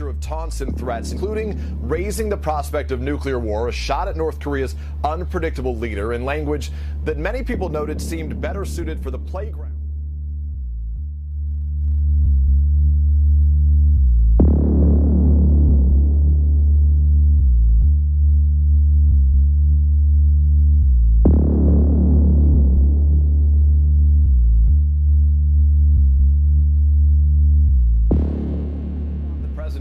of taunts and threats, including raising the prospect of nuclear war, a shot at North Korea's unpredictable leader, in language that many people noted seemed better suited for the playground.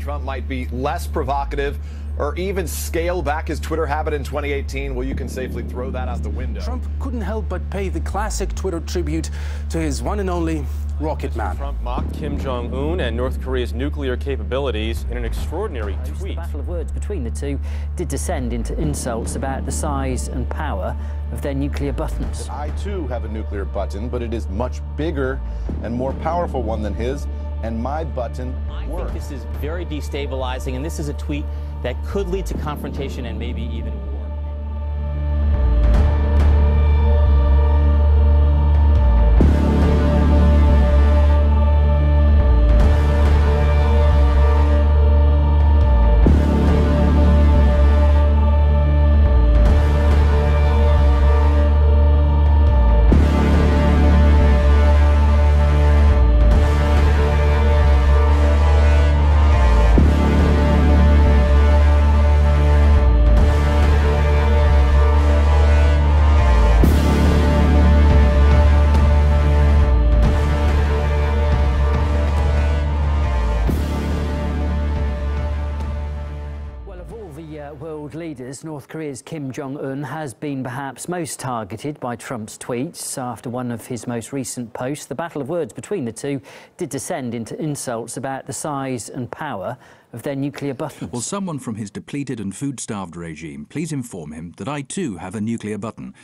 Trump might be less provocative or even scale back his Twitter habit in 2018. Well, you can safely throw that out the window. Trump couldn't help but pay the classic Twitter tribute to his one and only rocket man. Trump mocked Kim Jong-un and North Korea's nuclear capabilities in an extraordinary tweet. The battle of words between the two did descend into insults about the size and power of their nuclear buttons. I, too, have a nuclear button, but it is much bigger and more powerful one than his. And my button works. I think this is very destabilizing, and this is a tweet that could lead to confrontation and maybe even war. World leaders, North Korea's Kim Jong-un has been perhaps most targeted by Trump's tweets. After one of his most recent posts, the battle of words between the two did descend into insults about the size and power of their nuclear buttons. Will someone from his depleted and food-starved regime please inform him that I too have a nuclear button,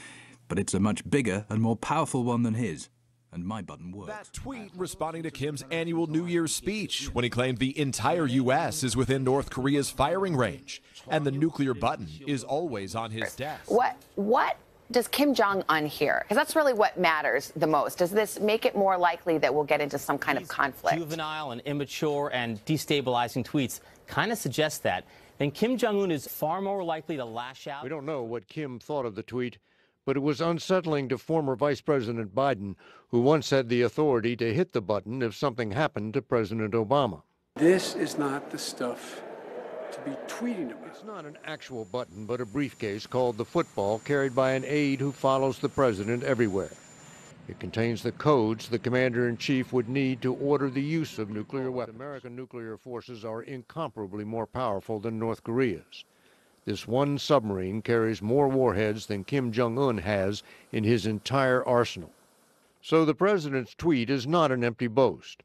but it's a much bigger and more powerful one than his. And my button works. That tweet responding to Kim's annual New Year's speech when he claimed the entire U.S. is within North Korea's firing range and the nuclear button is always on his desk. What does Kim Jong-un hear? Because that's really what matters the most. Does this make it more likely that we'll get into some kind of conflict? Juvenile and immature and destabilizing tweets kind of suggest that. Then Kim Jong-un is far more likely to lash out. We don't know what Kim thought of the tweet, but it was unsettling to former Vice President Biden, who once had the authority to hit the button if something happened to President Obama. This is not the stuff to be tweeting about. It's not an actual button, but a briefcase called the football carried by an aide who follows the president everywhere. It contains the codes the commander-in-chief would need to order the use of nuclear weapons. American nuclear forces are incomparably more powerful than North Korea's. This one submarine carries more warheads than Kim Jong-un has in his entire arsenal. So the president's tweet is not an empty boast.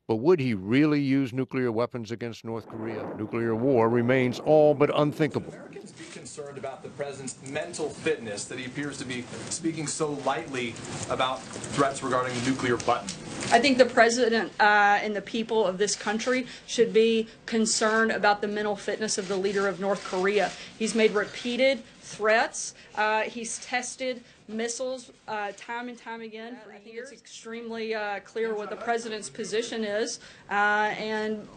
But would he really use nuclear weapons against North Korea? Nuclear war remains all but unthinkable. Americans be concerned about the president's mental fitness, that he appears to be speaking so lightly about threats regarding the nuclear button? I think the president and the people of this country should be concerned about the mental fitness of the leader of North Korea. He's made repeated threats. He's tested missiles time and time again for years. It's extremely clear what the president's position is, and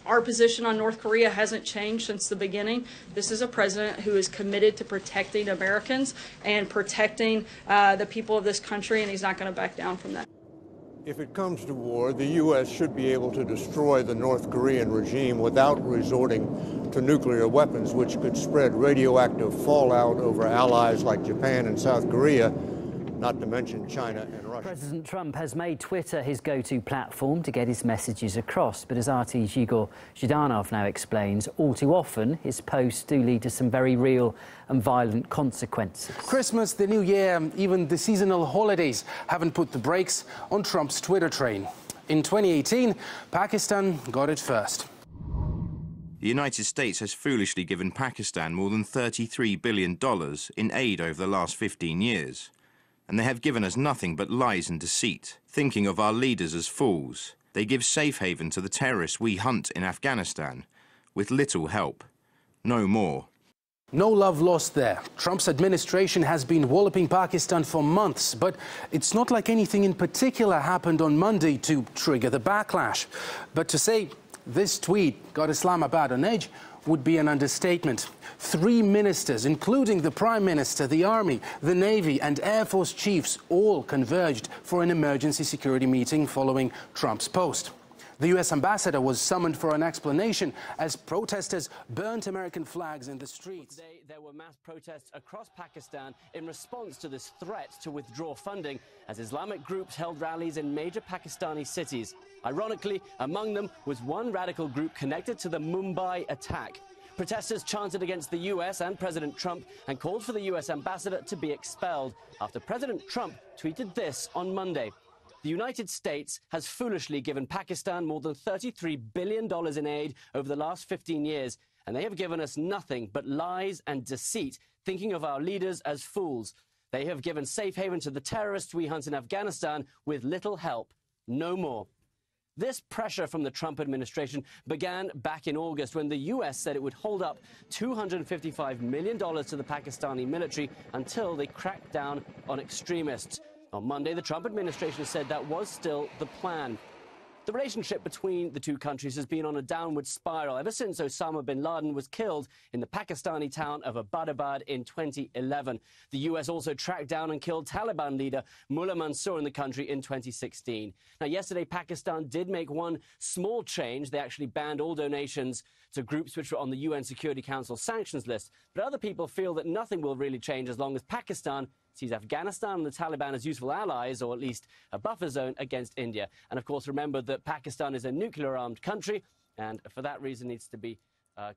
our position on North Korea hasn't changed since the beginning. This is a president who is committed to protecting Americans and protecting the people of this country, and he's not going to back down from that. If it comes to war, the U.S. should be able to destroy the North Korean regime without resorting to nuclear weapons, which could spread radioactive fallout over allies like Japan and South Korea, not to mention China and Russia. President Trump has made Twitter his go-to platform to get his messages across, but as RT's Igor Zhdanov now explains, all too often his posts do lead to some very real and violent consequences. Christmas, the New Year, even the seasonal holidays haven't put the brakes on Trump's Twitter train. In 2018, Pakistan got it first. The United States has foolishly given Pakistan more than $33 billion in aid over the last 15 years. And they have given us nothing but lies and deceit, thinking of our leaders as fools. They give safe haven to the terrorists we hunt in Afghanistan, with little help. No more. No love lost there. Trump's administration has been walloping Pakistan for months, but it's not like anything in particular happened on Monday to trigger the backlash. But to say This tweet got Islamabad on edge would be an understatement. 3 ministers, including the Prime Minister, the Army, the Navy and Air Force chiefs, all converged for an emergency security meeting following Trump's post. The U.S. ambassador was summoned for an explanation as protesters burnt American flags in the streets. Today, there were mass protests across Pakistan in response to this threat to withdraw funding as Islamic groups held rallies in major Pakistani cities. Ironically, among them was one radical group connected to the Mumbai attack. Protesters chanted against the U.S. and President Trump and called for the U.S. ambassador to be expelled after President Trump tweeted this on Monday. The United States has foolishly given Pakistan more than $33 billion in aid over the last 15 years, and they have given us nothing but lies and deceit, thinking of our leaders as fools. They have given safe haven to the terrorists we hunt in Afghanistan with little help. No more. This pressure from the Trump administration began back in August when the U.S. said it would hold up $255 million to the Pakistani military until they cracked down on extremists. On Monday, the Trump administration said that was still the plan. The relationship between the two countries has been on a downward spiral ever since Osama bin Laden was killed in the Pakistani town of Abbottabad in 2011. The U.S. also tracked down and killed Taliban leader Mullah Mansour in the country in 2016. Now, yesterday, Pakistan did make one small change. They actually banned all donations to groups which were on the UN Security Council sanctions list. But other people feel that nothing will really change as long as Pakistan sees Afghanistan and the Taliban as useful allies, or at least a buffer zone against India. And of course, remember that Pakistan is a nuclear-armed country, and for that reason needs to be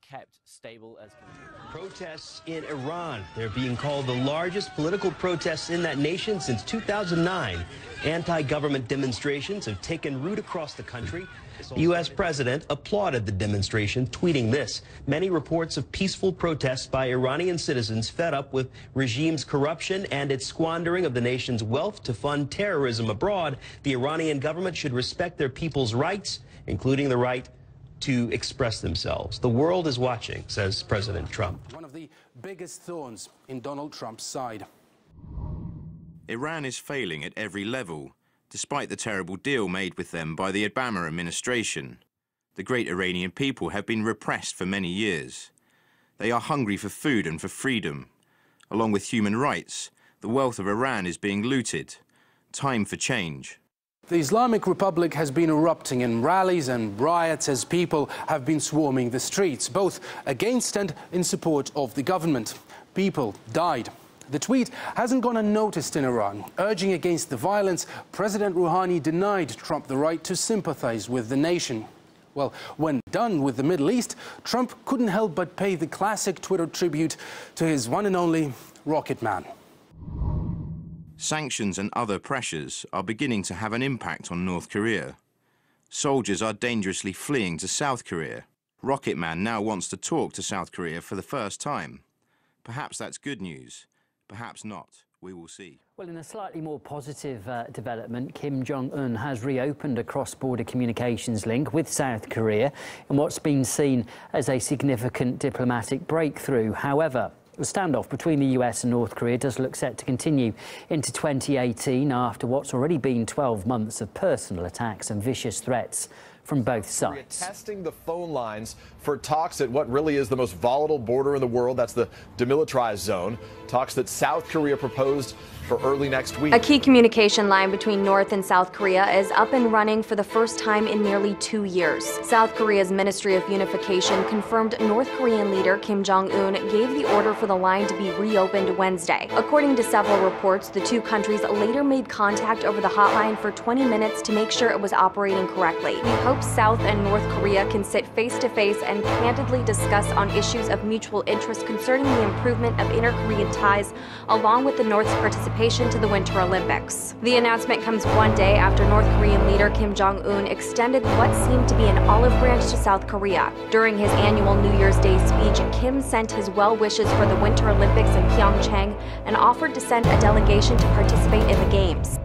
kept stable as can be. Protests in Iran. They're being called the largest political protests in that nation since 2009. Anti-government demonstrations have taken root across the country. The U.S. president applauded the demonstration, tweeting this. Many reports of peaceful protests by Iranian citizens fed up with regime's corruption and its squandering of the nation's wealth to fund terrorism abroad. The Iranian government should respect their people's rights, including the right to express themselves. The world is watching, says President Trump. One of the biggest thorns in Donald Trump's side. Iran is failing at every level, despite the terrible deal made with them by the Obama administration. The great Iranian people have been repressed for many years. They are hungry for food and for freedom. Along with human rights, the wealth of Iran is being looted. Time for change. The Islamic Republic has been erupting in rallies and riots as people have been swarming the streets, both against and in support of the government. People died. The tweet hasn't gone unnoticed in Iran. Urging against the violence, President Rouhani denied Trump the right to sympathize with the nation. Well, when done with the Middle East, Trump couldn't help but pay the classic Twitter tribute to his one and only Rocket Man. Sanctions and other pressures are beginning to have an impact on North Korea. Soldiers are dangerously fleeing to South Korea. Rocket Man now wants to talk to South Korea for the first time. Perhaps that's good news. Perhaps not. We will see. Well, in a slightly more positive development, Kim Jong-un has reopened a cross-border communications link with South Korea in what's been seen as a significant diplomatic breakthrough. However, the standoff between the US and North Korea does look set to continue into 2018 after what's already been 12 months of personal attacks and vicious threats from both sides. Testing the phone lines for talks at what really is the most volatile border in the world. That's the demilitarized zone. Talks that South Korea proposed for early next week. A key communication line between North and South Korea is up and running for the first time in nearly 2 years. South Korea's Ministry of Unification confirmed North Korean leader Kim Jong-un gave the order for the line to be reopened Wednesday. According to several reports, the two countries later made contact over the hotline for 20 minutes to make sure it was operating correctly. We hope South and North Korea can sit face-to-face and candidly discuss on issues of mutual interest concerning the improvement of inter-Korean ties, along with the North's participation to the Winter Olympics. The announcement comes one day after North Korean leader Kim Jong-un extended what seemed to be an olive branch to South Korea. During his annual New Year's Day speech, Kim sent his well wishes for the Winter Olympics in Pyeongchang and offered to send a delegation to participate in the Games.